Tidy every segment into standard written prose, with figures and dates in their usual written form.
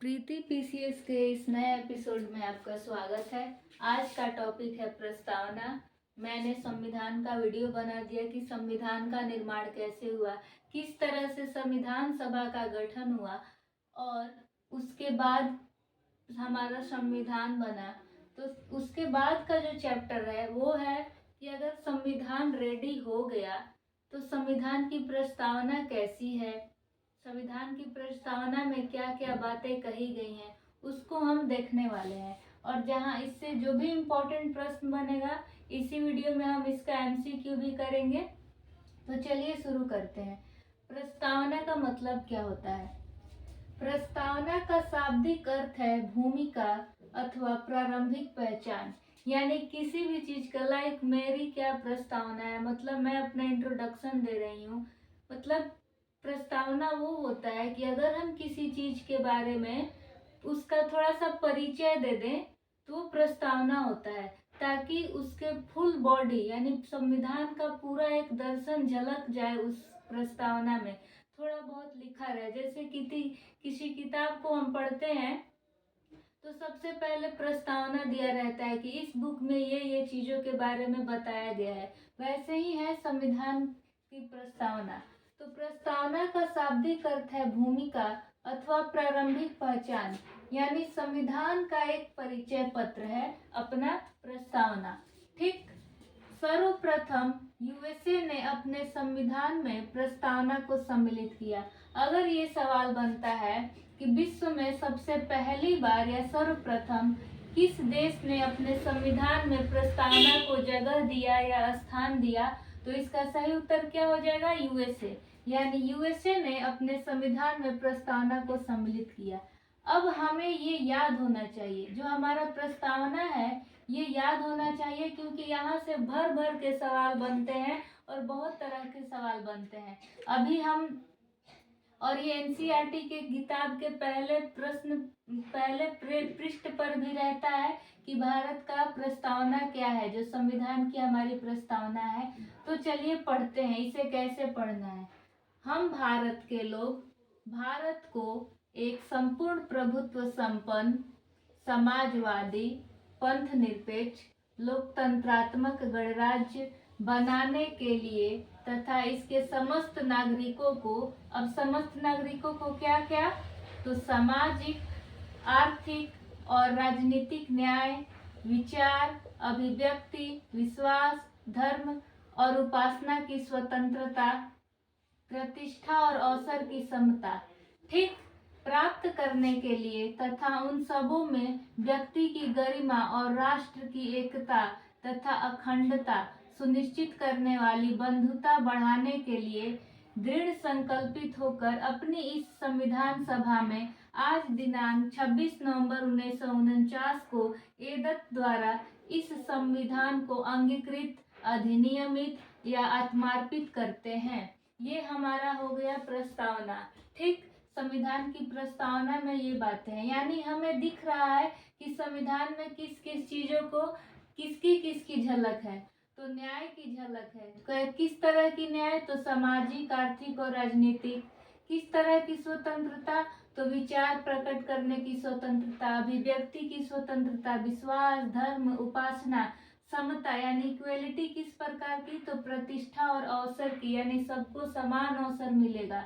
प्रीति PCS के इस नए एपिसोड में आपका स्वागत है। आज का टॉपिक है प्रस्तावना। मैंने संविधान का वीडियो बना दिया कि संविधान का निर्माण कैसे हुआ, किस तरह से संविधान सभा का गठन हुआ और उसके बाद हमारा संविधान बना। तो उसके बाद का जो चैप्टर है वो है कि अगर संविधान रेडी हो गया तो संविधान की प्रस्तावना कैसी है, संविधान की प्रस्तावना में क्या क्या बातें कही गई हैं उसको हम देखने वाले हैं। और जहां इससे जो भी इम्पोर्टेंट प्रश्न बनेगा इसी वीडियो में हम इसका एमसीक्यू भी करेंगे। तो चलिए शुरू करते हैं। प्रस्तावना का मतलब क्या होता है? प्रस्तावना का शाब्दिक अर्थ है भूमिका अथवा प्रारंभिक पहचान। यानी किसी भी चीज का, लाइक मेरी क्या प्रस्तावना है, मतलब मैं अपना इंट्रोडक्शन दे रही हूँ। मतलब प्रस्तावना वो होता है कि अगर हम किसी चीज के बारे में उसका थोड़ा सा परिचय दे दें तो वो प्रस्तावना होता है, ताकि उसके फुल बॉडी यानी संविधान का पूरा एक दर्शन झलक जाए उस प्रस्तावना में, थोड़ा बहुत लिखा रहे। जैसे किसी किताब को हम पढ़ते हैं तो सबसे पहले प्रस्तावना दिया रहता है कि इस बुक में ये चीजों के बारे में बताया गया है। वैसे ही है संविधान की प्रस्तावना। तो प्रस्तावना का शाब्दिक अर्थ है भूमिका अथवा प्रारंभिक पहचान, यानी संविधान का एक परिचय पत्र है अपना प्रस्तावना। ठीक। सर्वप्रथम यूएसए ने अपने संविधान में प्रस्तावना को सम्मिलित किया। अगर ये सवाल बनता है कि विश्व में सबसे पहली बार या सर्वप्रथम किस देश ने अपने संविधान में प्रस्तावना को जगह दिया या स्थान दिया, तो इसका सही उत्तर क्या हो जाएगा? यूएसए। यानी यूएसए ने अपने संविधान में प्रस्तावना को सम्मिलित किया। अब हमें ये याद होना चाहिए, जो हमारा प्रस्तावना है ये याद होना चाहिए, क्योंकि यहाँ से भर भर के सवाल बनते हैं और बहुत तरह के सवाल बनते हैं। अभी हम और ये एनसीईआरटी के किताब के पहले पृष्ठ पर भी रहता है कि भारत का प्रस्तावना क्या है, जो संविधान की हमारी प्रस्तावना है। तो चलिए पढ़ते हैं, इसे कैसे पढ़ना है। हम भारत के लोग भारत को एक संपूर्ण प्रभुत्व संपन्न, समाजवादी, पंथ निरपेक्ष, लोकतंत्रात्मक गणराज्य बनाने के लिए तथा इसके समस्त नागरिकों को, अब समस्त नागरिकों को क्या क्या, तो सामाजिक, आर्थिक और राजनीतिक न्याय, विचार, अभिव्यक्ति, विश्वास, धर्म और उपासना की स्वतंत्रता, प्रतिष्ठा और अवसर की समता, ठीक, प्राप्त करने के लिए तथा उन सबों में व्यक्ति की गरिमा और राष्ट्र की एकता तथा अखंडता सुनिश्चित करने वाली बंधुता बढ़ाने के लिए दृढ़ संकल्पित होकर अपनी इस संविधान सभा में आज दिनांक 26 नवंबर 1949 को एदत द्वारा इस संविधान को अंगीकृत, अधिनियमित या आत्मार्पित करते हैं। ये हमारा हो गया प्रस्तावना। ठीक। संविधान की प्रस्तावना में ये बातें हैं, यानी हमें दिख रहा है कि संविधान में किस किस चीजों को किसकी झलक है। तो न्याय की झलक है। किस तरह की न्याय? तो सामाजिक, आर्थिक और राजनीतिक। किस तरह की स्वतंत्रता? तो विचार प्रकट करने की स्वतंत्रता, अभिव्यक्ति की स्वतंत्रता, विश्वास, धर्म, उपासना, समता यानी इक्वेलिटी किस प्रकार की? तो प्रतिष्ठा और अवसर की, यानी सबको समान अवसर मिलेगा,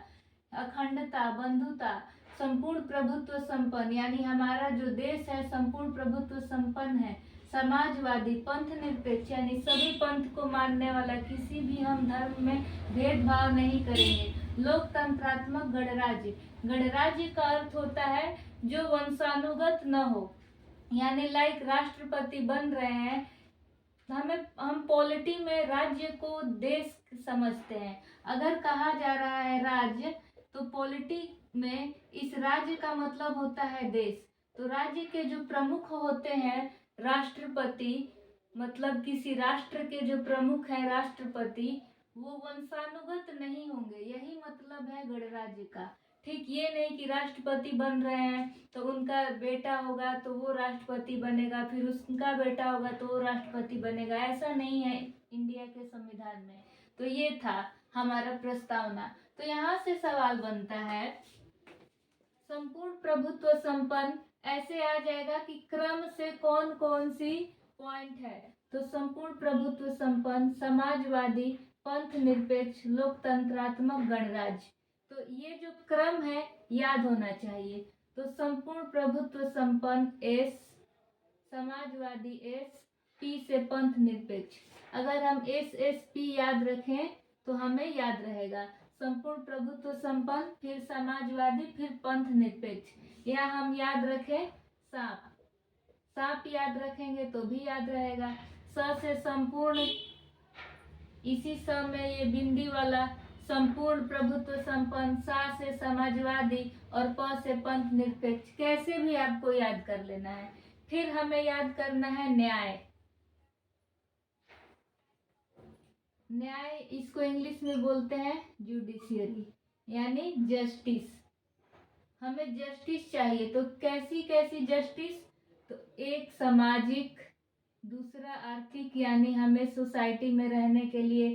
अखंडता, बंधुता, संपूर्ण प्रभुत्व संपन्न, यानी हमारा जो देश है संपूर्ण प्रभुत्व संपन्न है, समाजवादी, पंथ निरपेक्ष यानी सभी पंथ को मानने वाला, किसी भी हम धर्म में भेदभाव नहीं करेंगे, लोकतंत्रात्मक गणराज्य। गणराज्य का अर्थ होता है जो वंशानुगत न हो, यानी लाइक राष्ट्रपति बन रहे हैं, हम पॉलिटी में राज्य को देश समझते हैं। अगर कहा जा रहा है राज्य, तो पॉलिटी में इस राज्य का मतलब होता है देश। तो राज्य के जो प्रमुख होते हैं राष्ट्रपति, मतलब किसी राष्ट्र के जो प्रमुख है राष्ट्रपति, वो वंशानुगत नहीं होंगे, यही मतलब है गणराज्य का। ठीक। ये नहीं कि राष्ट्रपति बन रहे हैं तो उनका बेटा होगा तो वो राष्ट्रपति बनेगा, फिर उसका बेटा होगा तो वो राष्ट्रपति बनेगा, ऐसा नहीं है इंडिया के संविधान में। तो ये था हमारा प्रस्तावना। तो यहाँ से सवाल बनता है, संपूर्ण प्रभुत्व संपन्न ऐसे आ जाएगा कि क्रम से कौन कौन सी पॉइंट है। तो संपूर्ण प्रभुत्व संपन्न, समाजवादी, पंथ निरपेक्ष, लोकतंत्रात्मक, गणराज्य। तो ये जो क्रम है याद होना चाहिए। तो संपूर्ण प्रभुत्व संपन्न एस, समाजवादी एस, पी से पंथ निरपेक्ष। अगर हम एस पी याद रखें तो हमें याद रहेगा संपूर्ण प्रभुत्व संपन्न, फिर समाजवादी, फिर पंथ निरपेक्ष। या हम याद रखें सांप, सांप याद रखेंगे तो भी याद रहेगा। स से संपूर्ण, इसी स में ये बिंदी वाला संपूर्ण प्रभुत्व संपन्न, सा से समाजवादी और प से पंथ निरपेक्ष। कैसे भी आपको याद कर लेना है। फिर हमें याद करना है न्याय। न्याय इसको इंग्लिश में बोलते हैं जुडिशियरी, यानी जस्टिस। हमें जस्टिस चाहिए, तो कैसी कैसी जस्टिस? तो एक सामाजिक, दूसरा आर्थिक, यानी हमें सोसाइटी में रहने के लिए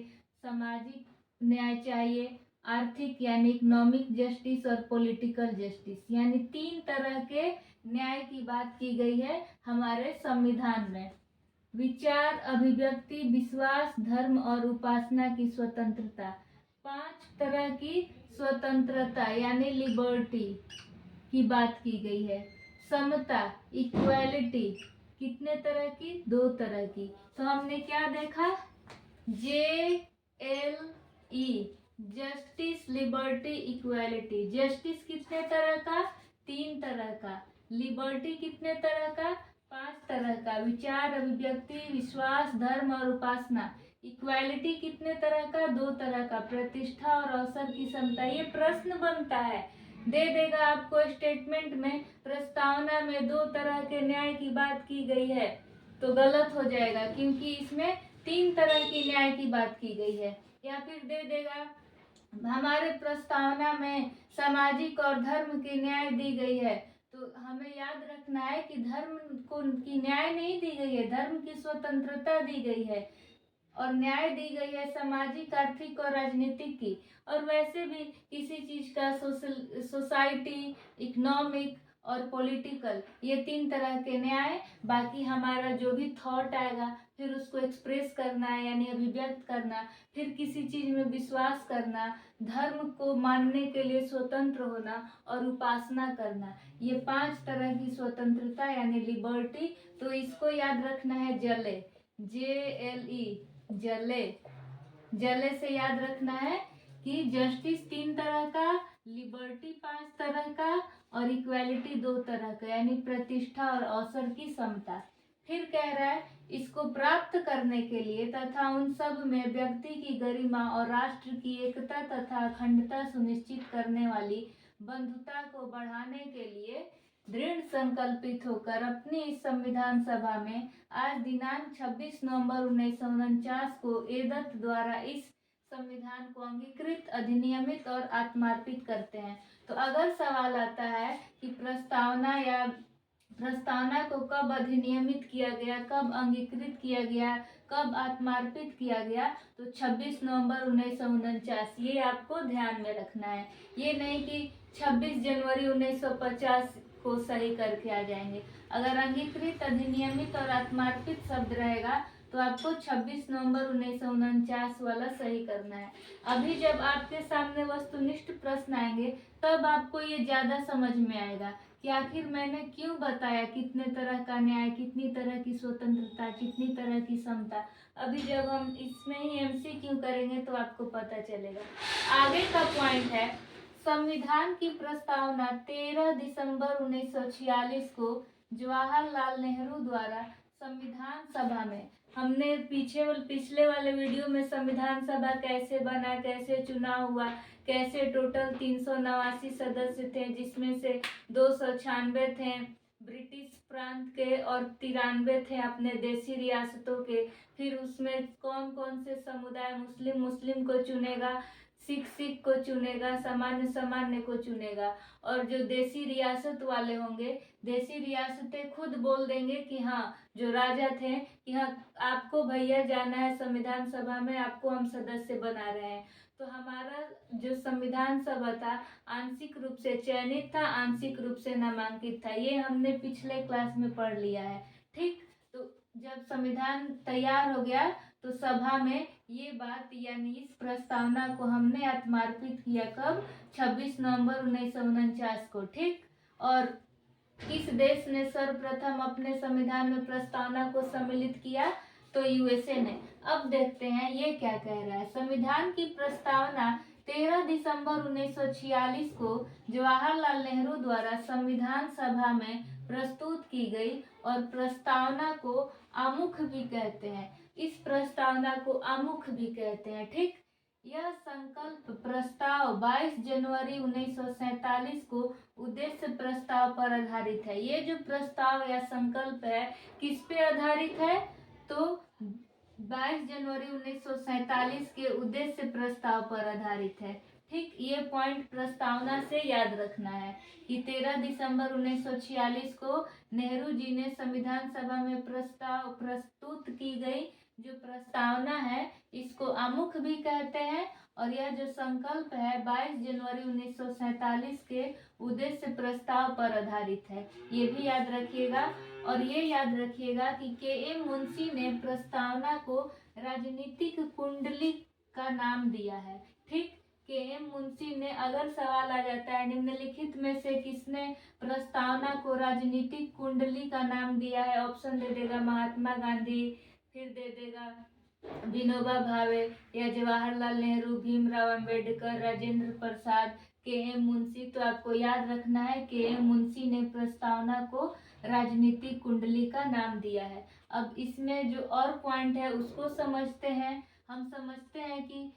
सामाजिक न्याय चाहिए। आर्थिक यानी इकोनॉमिक जस्टिस, और पॉलिटिकल जस्टिस, यानी 3 तरह के न्याय की बात की गई है हमारे संविधान में। विचार, अभिव्यक्ति, विश्वास, धर्म और उपासना की स्वतंत्रता। 5 तरह की स्वतंत्रता यानी लिबर्टी की बात की गई है। समता, इक्वालिटी, कितने तरह की? 2 तरह की। तो हमने क्या देखा? JLE, justice, liberty, equality. Justice कितने तरह का? 3 तरह का। लिबर्टी कितने तरह का? 5 तरह का। विचार, अभिव्यक्ति, विश्वास, धर्म और उपासना। इक्वालिटी कितने तरह का? 2 तरह का। प्रतिष्ठा और अवसर की समता। ये प्रश्न बनता है, दे देगा आपको स्टेटमेंट में, प्रस्तावना में 2 तरह के न्याय की बात की गई है, तो गलत हो जाएगा क्योंकि इसमें 3 तरह की न्याय की बात की गई है। या फिर दे देगा हमारे प्रस्तावना में सामाजिक और धर्म की न्याय दी गई है, तो हमें याद रखना है कि धर्म को की न्याय नहीं दी गई है, धर्म की स्वतंत्रता दी गई है, और न्याय दी गई है सामाजिक, आर्थिक और राजनीतिक की। और वैसे भी किसी चीज का सोसाइटी, इकोनॉमिक और पॉलिटिकल, ये 3 तरह के न्याय। बाकी हमारा जो भी थॉट आएगा फिर उसको एक्सप्रेस करना है, यानी अभिव्यक्त करना, फिर किसी चीज में विश्वास करना, धर्म को मानने के लिए स्वतंत्र होना और उपासना करना, ये 5 तरह की स्वतंत्रता यानी लिबर्टी। तो इसको याद रखना है जले, JLE, जले। जले से याद रखना है कि जस्टिस 3 तरह का, लिबर्टी 5 तरह का और इक्वालिटी 2 तरह का, यानी प्रतिष्ठा और अवसर की समता। फिर कह रहा है इसको प्राप्त करने के लिए तथा उन सब में व्यक्ति की गरिमा और राष्ट्र की एकता तथा अखंडता सुनिश्चित करने वाली बंधुता को बढ़ाने के लिए दृढ़ संकल्पित होकर अपनी इस संविधान सभा में आज दिनांक 26 नवंबर 1949 को एदत्त द्वारा इस संविधान को अंगीकृत, अधिनियमित और आत्मार्पित करते हैं। तो अगर सवाल आता है कि प्रस्तावना को कब अधिनियमित किया गया, कब अंगीकृत किया गया, कब आत्मार्पित किया गया, तो 26 नवंबर 1949, ये आपको ध्यान में रखना है। ये नहीं कि 26 जनवरी 1950 को सही करके आ जाएंगे। अगर अंगीकृत, अधिनियमित और आत्मार्पित शब्द रहेगा तो आपको 26 नवंबर 1949 वाला सही करना है। अभी जब आपके सामने वस्तुनिष्ठ प्रश्न आएंगे तब आपको ये ज्यादा समझ में आएगा कि आखिर मैंने क्यों बताया कितने तरह का न्याय, कितनी तरह की स्वतंत्रता, कितनी तरह की समता। अभी जब हम इसमें ही MCQ करेंगे तो आपको पता चलेगा। आगे का पॉइंट है संविधान की प्रस्तावना 13 दिसंबर 1946 को जवाहरलाल नेहरू द्वारा संविधान सभा में, हमने पिछले वाले वीडियो में संविधान सभा कैसे बना, कैसे चुनाव हुआ, कैसे टोटल 389 सदस्य थे, जिसमें से 296 थे ब्रिटिश प्रांत के और 93 थे अपने देसी रियासतों के। फिर उसमें कौन कौन से समुदाय, मुस्लिम को चुनेगा, सिख को चुनेगा, सामान्य को चुनेगा, और जो देसी रियासत वाले होंगे, देसी रियासतें खुद बोल देंगे कि हाँ, जो राजा थे कि हाँ आपको भैया जाना है संविधान सभा में, आपको हम सदस्य बना रहे हैं। तो हमारा जो संविधान सभा था आंशिक रूप से चयनित था, आंशिक रूप से नामांकित था। ये हमने पिछले क्लास में पढ़ लिया है। ठीक, तो जब संविधान तैयार हो गया तो सभा में ये बात यानी इस प्रस्तावना को हमने आत्मार्पित किया कब? 26 नवंबर 1949 को। ठीक, और किस देश ने सर्वप्रथम अपने संविधान में प्रस्तावना को सम्मिलित किया? तो यूएसए ने। अब देखते हैं ये क्या कह रहा है। संविधान की प्रस्तावना 13 दिसंबर 1946 को जवाहरलाल नेहरू द्वारा संविधान सभा में प्रस्तुत की गई और प्रस्तावना को आमुख भी कहते हैं। इस प्रस्तावना को आमुख भी कहते हैं। ठीक, यह संकल्प प्रस्ताव 22 जनवरी 1947 को उद्देश्य प्रस्ताव पर आधारित है। ये जो प्रस्ताव या संकल्प है किस पे आधारित है? तो 22 जनवरी 1947 के उद्देश्य प्रस्ताव पर आधारित है। ठीक, ये पॉइंट प्रस्तावना से याद रखना है कि 13 दिसंबर 1946 को नेहरू जी ने संविधान सभा में प्रस्ताव प्रस्तुत की गई जो प्रस्तावना है इसको आमुख भी कहते हैं, और यह जो संकल्प है 22 जनवरी 1947 के उद्देश्य प्रस्ताव पर आधारित है। ये भी याद रखिएगा। और ये याद रखिएगा कि के.एम. मुंशी ने प्रस्तावना को राजनीतिक कुंडली का नाम दिया है। ठीक, के.एम. मुंशी ने, अगर सवाल आ जाता है निम्नलिखित में से किसने प्रस्तावना को राजनीतिक कुंडली का नाम दिया है, ऑप्शन दे देगा महात्मा गांधी, फिर दे देगा विनोबा भावे या जवाहरलाल नेहरू, भीमराव अंबेडकर, राजेंद्र प्रसाद, के.एम. मुंशी। तो आपको याद रखना है के.एम. मुंशी ने प्रस्तावना को राजनीतिक कुंडली का नाम दिया है। अब इसमें जो और पॉइंट है उसको समझते हैं। हम समझते हैं कि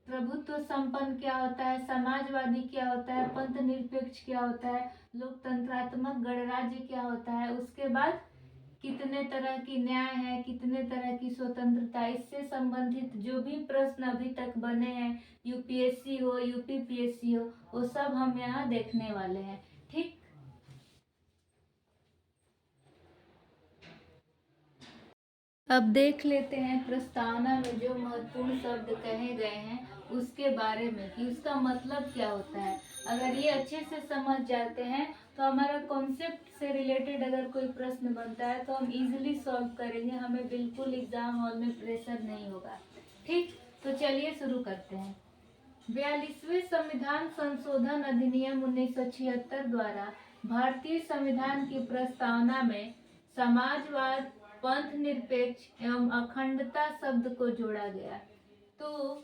प्रभुत्व संपन्न क्या होता है, समाजवादी क्या होता है, पंथ निरपेक्ष क्या होता है, लोकतंत्रात्मक गणराज्य क्या होता है, उसके बाद कितने तरह की न्याय है, कितने तरह की स्वतंत्रता, इससे संबंधित जो भी प्रश्न अभी तक बने हैं, यूपीएससी हो, यूपीपीएससी हो, वो सब हम यहाँ देखने वाले हैं। ठीक, अब देख लेते हैं प्रस्तावना में जो महत्वपूर्ण शब्द कहे गए हैं उसके बारे में कि उसका मतलब क्या होता है। अगर ये अच्छे से समझ जाते हैं तो हमारा कॉन्सेप्ट से रिलेटेड अगर कोई प्रश्न बनता है तो हम इजीली सॉल्व करेंगे, हमें बिल्कुल एग्जाम हॉल में प्रेशर नहीं होगा। ठीक, तो चलिए शुरू करते हैं। 42वें संविधान संशोधन अधिनियम 1976 द्वारा भारतीय संविधान की प्रस्तावना में समाजवाद, पंथ निरपेक्ष एवं अखंडता शब्द को जोड़ा गया। तो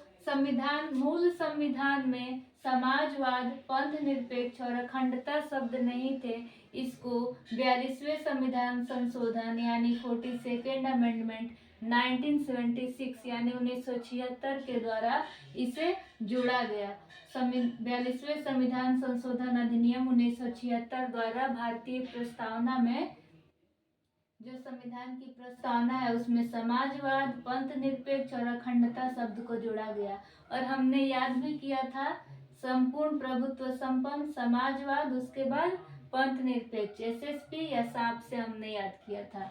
मूल संविधान में समाजवाद, पंथ निरपेक्ष और अखंडता शब्द नहीं थे। इसको 42वें संविधान संशोधन यानी 42nd अमेंडमेंट 1976 यानी 1976 के द्वारा इसे जोड़ा गया। 42वें संविधान संशोधन अधिनियम 1976 द्वारा भारतीय प्रस्तावना में जो संविधान की प्रस्तावना है उसमें समाजवाद, पंथ निरपेक्ष और अखंडता शब्द को जोड़ा गया। और हमने याद भी किया था संपूर्ण प्रभुत्व संपन्न, समाजवाद, उसके बाद पंथ निरपेक्ष, एसएसपी या सांप से हमने याद किया था।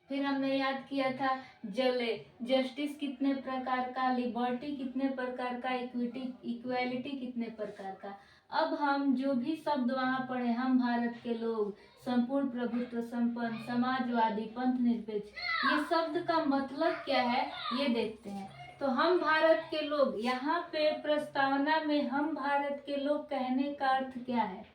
फिर हमने याद किया था जस्टिस कितने प्रकार का, लिबर्टी कितने प्रकार का, इक्वालिटी कितने प्रकार का। अब हम जो भी शब्द वहाँ पढ़े, हम भारत के लोग, संपूर्ण प्रभुत्व संपन्न, समाजवादी, पंथ निरपेक्ष, ये शब्द का मतलब क्या है ये देखते हैं। तो हम भारत के लोग, यहाँ पे प्रस्तावना में हम भारत के लोग कहने का अर्थ क्या है?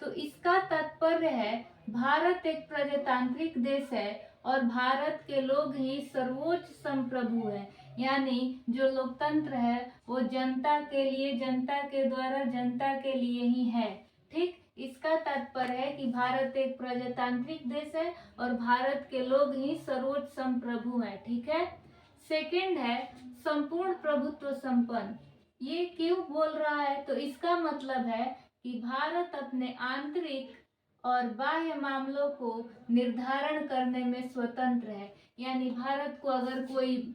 तो इसका तात्पर्य है भारत एक प्रजातांत्रिक देश है और भारत के लोग ही सर्वोच्च संप्रभु है। यानी जो लोकतंत्र है वो जनता के लिए, जनता के द्वारा, जनता के लिए ही है। ठीक, इसका तात्पर्य है कि भारत एक प्रजातांत्रिक देश है और भारत के लोग ही सर्वोच्च संप्रभु हैं। ठीक है। सेकंड है संपूर्ण प्रभुत्व संपन्न। ये क्यों बोल रहा है? तो इसका मतलब है कि भारत अपने आंतरिक और बाह्य मामलों को निर्धारण करने में स्वतंत्र है। यानी भारत को अगर कोई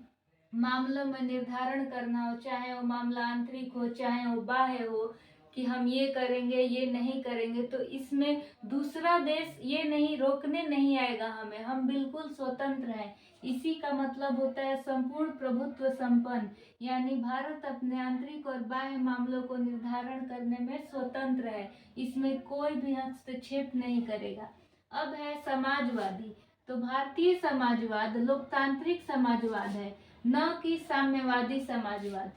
मामलों में निर्धारण करना हो, चाहे वो मामला आंतरिक हो चाहे वो बाह्य हो, कि हम ये करेंगे ये नहीं करेंगे, तो इसमें दूसरा देश ये नहीं रोकने नहीं आएगा हमें, हम बिल्कुल स्वतंत्र हैं। इसी का मतलब होता है संपूर्ण प्रभुत्व संपन्न, यानी भारत अपने आंतरिक और बाह्य मामलों को निर्धारण करने में स्वतंत्र है, इसमें कोई भी हस्तक्षेप नहीं करेगा। अब है समाजवादी। तो भारतीय समाजवाद लोकतांत्रिक समाजवाद है, न कि साम्यवादी समाजवाद।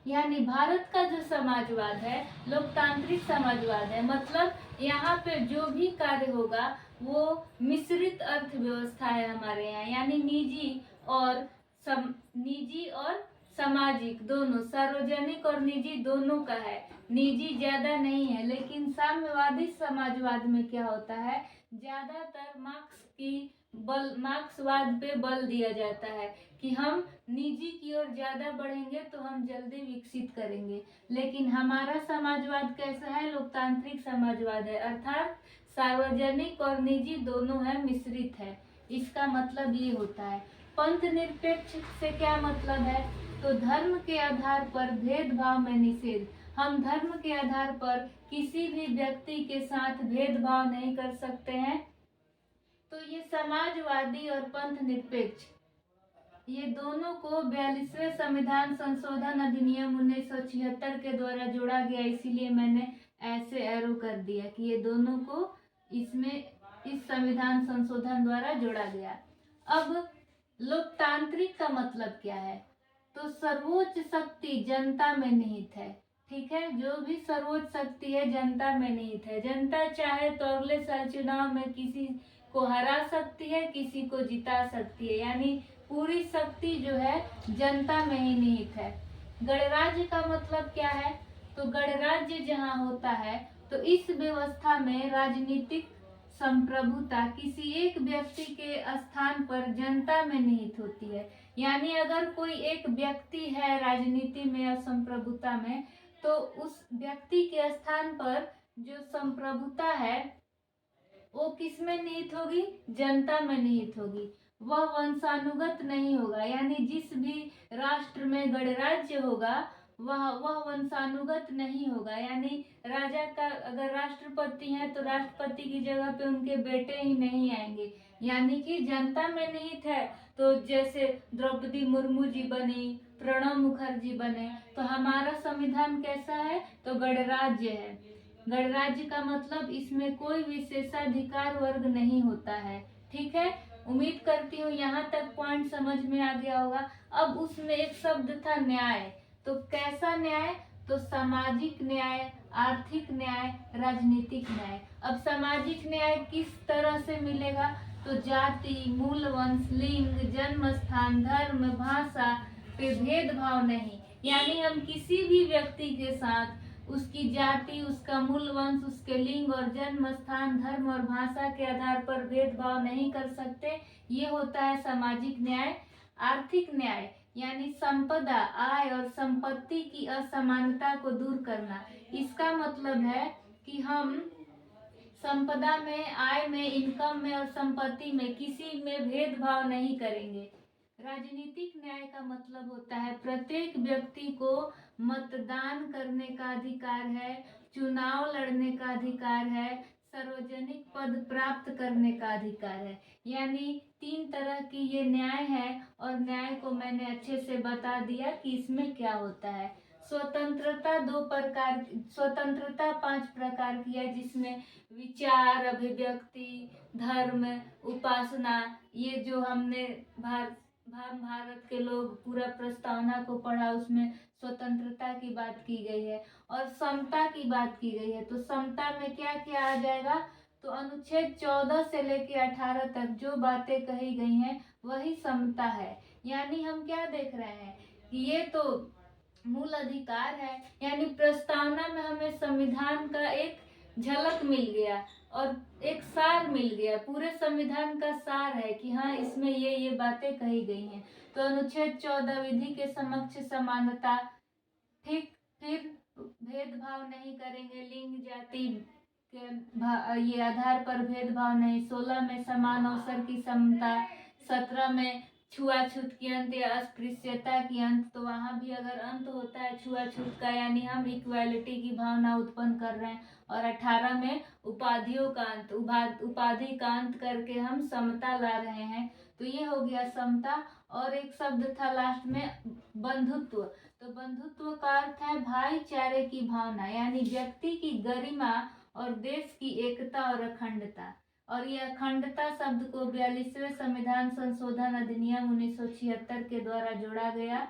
यानी भारत का जो समाजवाद है लोकतांत्रिक समाजवाद है, मतलब यहाँ पे जो भी कार्य होगा वो मिश्रित अर्थव्यवस्था है हमारे यहाँ, यानी निजी और सामाजिक दोनों, सार्वजनिक और निजी दोनों का है। निजी ज्यादा नहीं है, लेकिन साम्यवादी समाजवाद में क्या होता है, ज्यादातर मार्क्सवाद पे बल दिया जाता है कि हम निजी की ओर ज्यादा बढ़ेंगे तो हम जल्दी विकसित करेंगे। लेकिन हमारा समाजवाद कैसा है, लोकतांत्रिक समाजवाद है, अर्थात सार्वजनिक और निजी दोनों है, मिश्रित है। इसका मतलब ये होता है। पंथ निरपेक्ष से क्या मतलब है, तो धर्म के आधार पर भेदभाव में निषेध। हम धर्म के आधार पर किसी भी व्यक्ति के साथ भेदभाव नहीं कर सकते हैं। तो ये समाजवादी और पंथ निरपेक्ष, ये दोनों को 42वें संविधान संशोधन अधिनियम 1976 के द्वारा जोड़ा गया, इसीलिए मैंने ऐसे एरो कर दिया कि ये दोनों को इसमें इस संविधान संशोधन द्वारा जोड़ा गया। अब लोकतांत्रिक का मतलब क्या है, तो सर्वोच्च शक्ति जनता में निहित है। ठीक है, जो भी सर्वोच्च शक्ति है जनता में निहित है। जनता चाहे तो अगले साल चुनाव में किसी को हरा सकती है, किसी को जिता सकती है, यानी पूरी शक्ति जो है जनता में ही निहित है। गणराज्य का मतलब क्या है, तो गणराज्य जहाँ होता है तो इस व्यवस्था में राजनीतिक संप्रभुता किसी एक व्यक्ति के स्थान पर जनता में निहित होती है। यानी अगर कोई एक व्यक्ति है राजनीति में या संप्रभुता में, तो उस व्यक्ति के स्थान पर जो संप्रभुता है वो किस में निहित होगी, जनता में निहित होगी। वह वंशानुगत नहीं होगा, यानी जिस भी राष्ट्र में गणराज्य होगा वह वंशानुगत नहीं होगा। यानी राजा का अगर राष्ट्रपति है तो राष्ट्रपति की जगह पे उनके बेटे ही नहीं आएंगे, यानी कि जनता में निहित है। तो जैसे द्रौपदी मुर्मू जी बनी, प्रणब मुखर्जी बने, तो हमारा संविधान कैसा है, तो गणराज्य है। गणराज्य का मतलब इसमें कोई विशेषाधिकार वर्ग नहीं होता है। ठीक है, उम्मीद करती हूँ यहाँ तक पॉइंट समझ में आ गया होगा। अब उसमें एक शब्द था न्याय, तो कैसा न्याय, तो सामाजिक न्याय, आर्थिक न्याय, राजनीतिक न्याय। अब सामाजिक न्याय किस तरह से मिलेगा, तो जाति, मूल वंश, लिंग, जन्म स्थान, धर्म, भाषा पे भेदभाव नहीं, यानी हम किसी भी व्यक्ति के साथ उसकी जाति, उसका मूल वंश, उसके लिंग और जन्म स्थान, धर्म और भाषा के आधार पर भेदभाव नहीं कर सकते। ये होता है सामाजिक न्याय। आर्थिक न्याय यानी संपदा, आय और संपत्ति की असमानता को दूर करना। इसका मतलब है कि हम संपदा में, आय में, इनकम में और संपत्ति में किसी में भेदभाव नहीं करेंगे। राजनीतिक न्याय का मतलब होता है प्रत्येक व्यक्ति को मतदान करने का अधिकार है, चुनाव लड़ने का अधिकार है, सार्वजनिक पद प्राप्त करने का अधिकार है। यानी 3 तरह की ये न्याय है, और न्याय को मैंने अच्छे से बता दिया कि इसमें क्या होता है। स्वतंत्रता 5 प्रकार की है, जिसमें विचार, अभिव्यक्ति, धर्म, उपासना, ये जो हमने भारत के लोग पूरा प्रस्तावना को पढ़ा, उसमें स्वतंत्रता की बात की गई है और समता की बात की गई है। तो समता में क्या क्या आ जाएगा, तो अनुच्छेद 14 से लेकर 18 तक जो बातें कही गई हैं वही समता है। यानी हम क्या देख रहे हैं कि ये तो मूल अधिकार है, यानी प्रस्तावना में हमें संविधान का एक झलक मिल गया और एक सार मिल गया, पूरे संविधान का सार है कि हाँ इसमें ये बातें कही गई हैं। तो अनुच्छेद 14 विधि के समक्ष समानता, ठीक, फिर भेदभाव नहीं करेंगे, लिंग जाति के ये आधार पर भेदभाव नहीं, 16 में समान अवसर की समता, 17 में छुआछूत की अंत या अस्पृश्यता की अंत, तो वहाँ भी अगर अंत होता है छुआछूत का यानी हम इक्वालिटी की भावना उत्पन्न कर रहे हैं। और 18 में उपाधियों का अंत, उपाधि का अंत करके हम समता ला रहे हैं। तो ये हो गया समता। और एक शब्द था लास्ट में बंधुत्व। तो बंधुत्व का अर्थ है भाईचारे की भावना यानी व्यक्ति की गरिमा और देश की एकता और अखंडता। और ये अखंडता शब्द को 42वें संविधान संशोधन अधिनियम 1976 के द्वारा जोड़ा गया।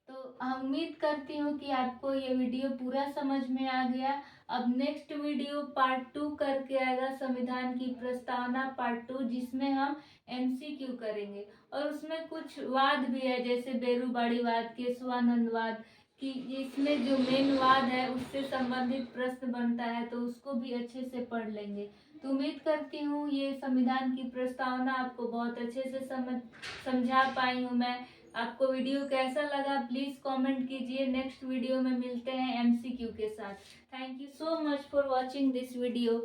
तो उम्मीद करती हूँ कि आपको ये वीडियो पूरा समझ में आ गया। अब नेक्स्ट वीडियो पार्ट 2 करके आएगा, संविधान की प्रस्तावना पार्ट 2, जिसमें हम MCQ करेंगे। और उसमें कुछ वाद भी है, जैसे बेरुबाड़ीवाद, केशवानंदवाद, कि इसमें जो मेन वाद है उससे संबंधित प्रश्न बनता है, तो उसको भी अच्छे से पढ़ लेंगे। तो उम्मीद करती हूँ ये संविधान की प्रस्तावना आपको बहुत अच्छे से समझा पाई हूँ मैं। आपको वीडियो कैसा लगा प्लीज़ कमेंट कीजिए। नेक्स्ट वीडियो में मिलते हैं MCQ के साथ। Thank you so much for watching this video.